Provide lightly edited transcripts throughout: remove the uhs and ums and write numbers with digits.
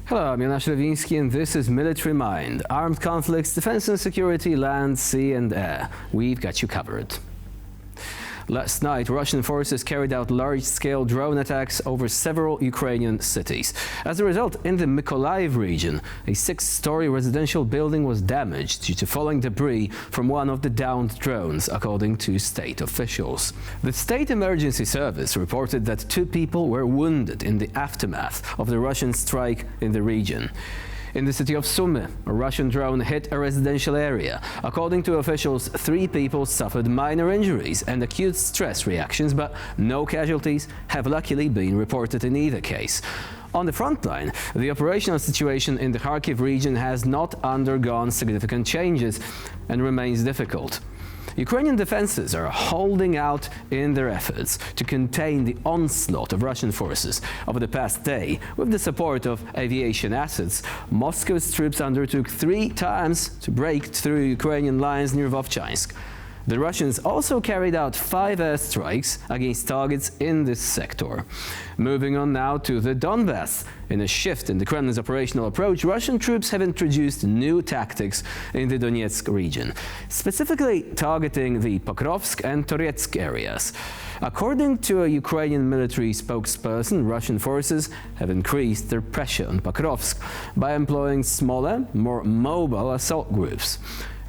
Hello, I'm Jonasz Lewiński and this is Military Mind. Armed conflicts, defense and security, land, sea and air. We've got you covered. Last night, Russian forces carried out large-scale drone attacks over several Ukrainian cities. As a result, in the Mykolaiv region, a 6-story residential building was damaged due to falling debris from one of the downed drones, according to state officials. The State Emergency Service reported that 2 people were wounded in the aftermath of the Russian strike in the region. In the city of Sumy, a Russian drone hit a residential area. According to officials, 3 people suffered minor injuries and acute stress reactions, but no casualties have luckily been reported in either case. On the front line, the operational situation in the Kharkiv region has not undergone significant changes and remains difficult. Ukrainian defenses are holding out in their efforts to contain the onslaught of Russian forces. Over the past day, with the support of aviation assets, Moscow's troops undertook 3 times to break through Ukrainian lines near Vovchansk. The Russians also carried out 5 airstrikes against targets in this sector. Moving on now to the Donbass. In a shift in the Kremlin's operational approach, Russian troops have introduced new tactics in the Donetsk region, specifically targeting the Pokrovsk and Toretsk areas. According to a Ukrainian military spokesperson, Russian forces have increased their pressure on Pokrovsk by employing smaller, more mobile assault groups.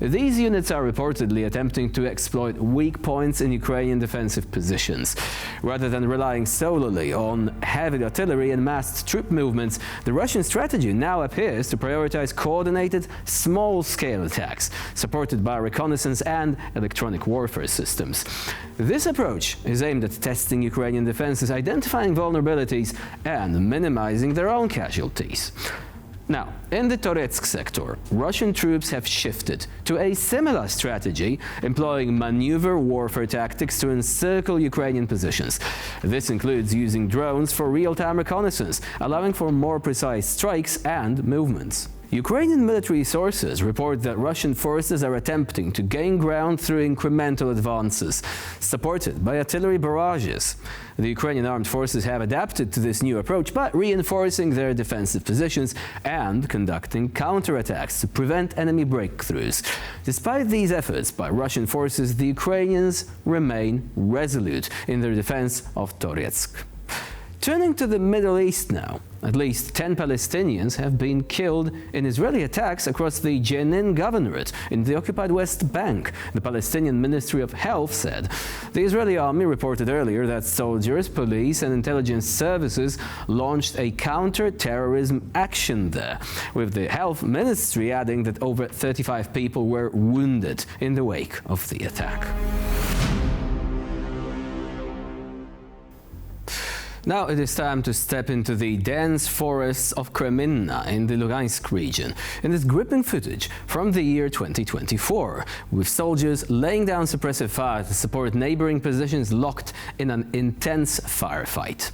These units are reportedly attempting to exploit weak points in Ukrainian defensive positions. Rather than relying solely on heavy artillery and massed troop movements, the Russian strategy now appears to prioritize coordinated, small-scale attacks, supported by reconnaissance and electronic warfare systems. This approach is aimed at testing Ukrainian defenses, identifying vulnerabilities, and minimizing their own casualties. Now, in the Toretsk sector, Russian troops have shifted to a similar strategy, employing maneuver warfare tactics to encircle Ukrainian positions. This includes using drones for real-time reconnaissance, allowing for more precise strikes and movements. Ukrainian military sources report that Russian forces are attempting to gain ground through incremental advances, supported by artillery barrages. The Ukrainian armed forces have adapted to this new approach by reinforcing their defensive positions and conducting counterattacks to prevent enemy breakthroughs. Despite these efforts by Russian forces, the Ukrainians remain resolute in their defense of Toretsk. Turning to the Middle East now, at least 10 Palestinians have been killed in Israeli attacks across the Jenin Governorate in the occupied West Bank, the Palestinian Ministry of Health said. The Israeli army reported earlier that soldiers, police and intelligence services launched a counter-terrorism action there, with the Health Ministry adding that over 35 people were wounded in the wake of the attack. Now it is time to step into the dense forests of Kreminna in the Lugansk region in this gripping footage from the year 2024, with soldiers laying down suppressive fire to support neighboring positions locked in an intense firefight.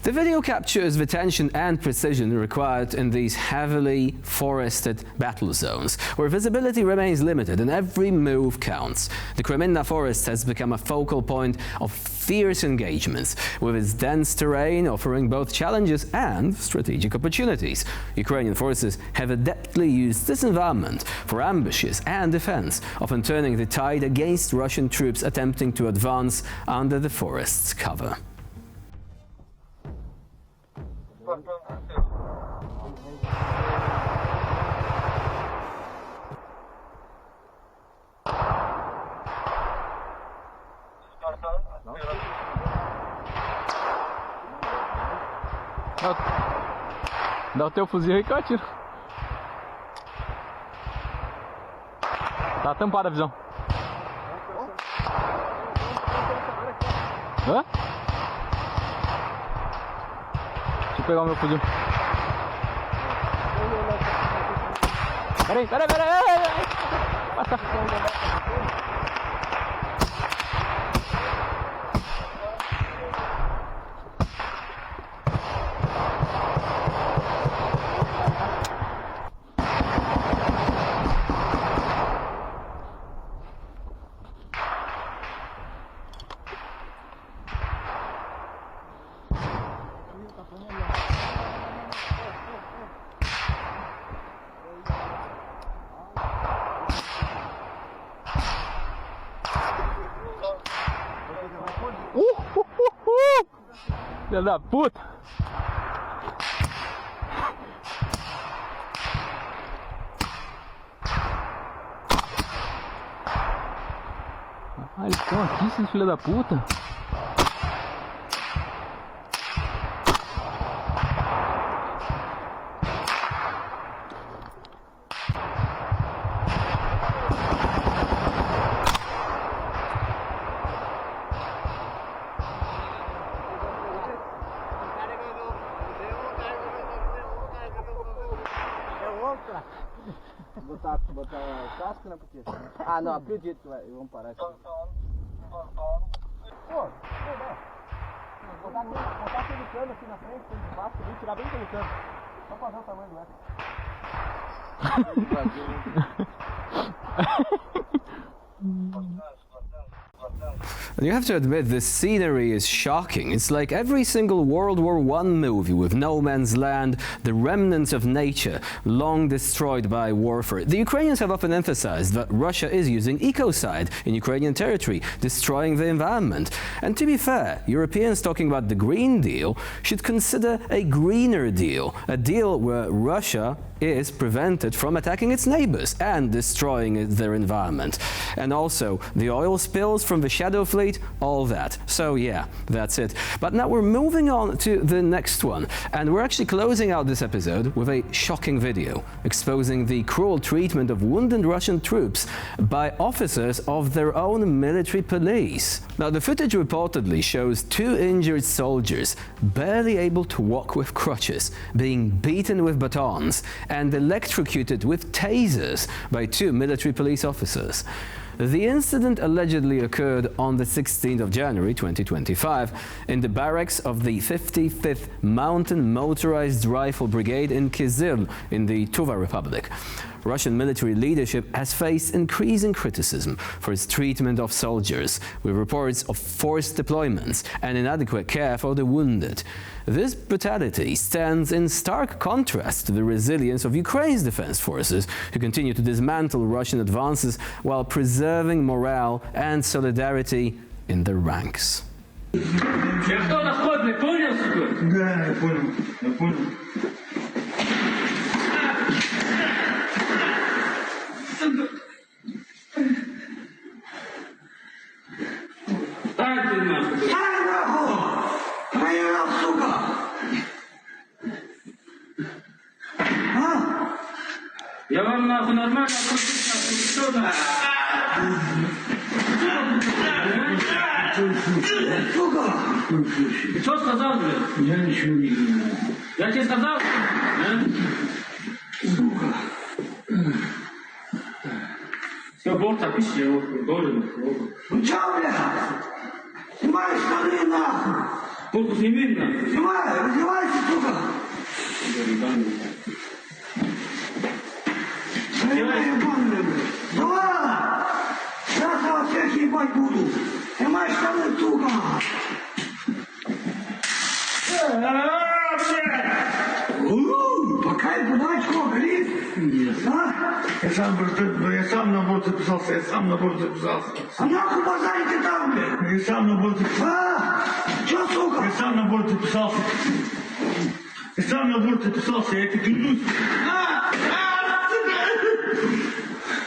The video captures the tension and precision required in these heavily forested battle zones, where visibility remains limited and every move counts. The Kreminna forest has become a focal point of fierce engagements, with its dense terrain offering both challenges and strategic opportunities. Ukrainian forces have adeptly used this environment for ambushes and defense, often turning the tide against Russian troops attempting to advance under the forest's cover. Dá o teu fuzil aí que eu atiro. Tá tampada a visão. Hã? Deixa eu pegar o meu fuzil. Peraí. Passa. Filha da puta! Ah, eles estão aqui, esses filha da puta! Botar o casco, né? Porque... Ah, não, acredito que vai. Vamos parar aqui. Pô, botar aquele cano aqui na frente, aquele casco ali, tirar bem pelo cano. Só pra ver o tamanho do eco. And you have to admit, the scenery is shocking. It's like every single World War I movie with no man's land, the remnants of nature, long destroyed by warfare. The Ukrainians have often emphasized that Russia is using ecocide in Ukrainian territory, destroying the environment. And to be fair, Europeans talking about the Green Deal should consider a greener deal, a deal where Russia is prevented from attacking its neighbors and destroying their environment. And also, the oil spills from the Shadow Fleet, all that. So yeah, that's it. But now we're moving on to the next one, and we're actually closing out this episode with a shocking video exposing the cruel treatment of wounded Russian troops by officers of their own military police. Now, the footage reportedly shows 2 injured soldiers, barely able to walk with crutches, being beaten with batons and electrocuted with tasers by 2 military police officers. The incident allegedly occurred on the 16th of January 2025 in the barracks of the 55th Mountain Motorized Rifle Brigade in Kyzyl in the Tuva Republic. Russian military leadership has faced increasing criticism for its treatment of soldiers, with reports of forced deployments and inadequate care for the wounded. This brutality stands in stark contrast to the resilience of Ukraine's defense forces, who continue to dismantle Russian advances while preserving morale and solidarity in their ranks. Я вам нахуй нормально что нахуй? Ты что сказал, блядь? Я ничего не знаю. Я тебе сказал? Сука. Все, бог запиши, я его должен. Ну чё, блядь? Снимай штаны, нахуй! Куртку сними, нахуй. Снимай, раздевайся, сука! Снимай, ебаный, блядь! Давай! Сейчас я вас всех ебать буду! Снимай штаны, сука! Пока я подачку, горит? Нет. А? Я сам на борт записался, А нахуй базарите там, блядь? Я сам на борт записался. А? Чё, сука? Я сам на борт записался. Я тебе клянусь.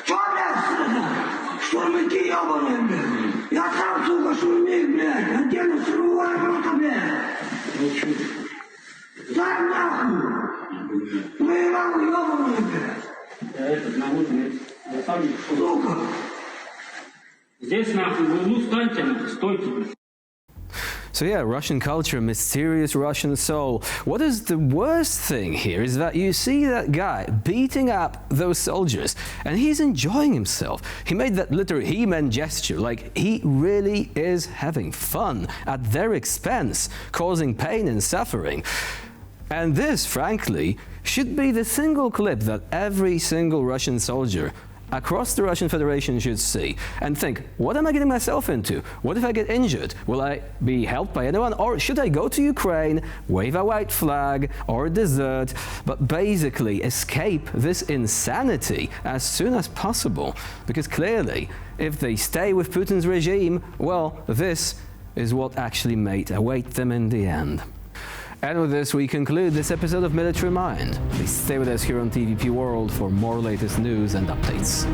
Чё, блядь, сука? Штурмовики ебаные, блядь! Я сам, сука, штурмовик, блядь! Отдельно штурмовая рота, блядь! Сам нахуй! Воевал ебаные, блядь! Я этот на уровне, я сам не пошел. Сука! Здесь нахуй, в углу станьте, нахуй, стойте, блядь. So yeah, Russian culture, mysterious Russian soul. What is the worst thing here is that you see that guy beating up those soldiers and he's enjoying himself. He made that literal He-Man gesture, like he really is having fun at their expense, causing pain and suffering. And this, frankly, should be the single clip that every single Russian soldier across the Russian Federation should see and think, what am I getting myself into? What if I get injured? Will I be helped by anyone? Or should I go to Ukraine, wave a white flag, or desert, but basically escape this insanity as soon as possible? Because clearly, if they stay with Putin's regime, well, this is what actually may await them in the end. And with this, we conclude this episode of Military Mind. Please stay with us here on TVP World for more latest news and updates.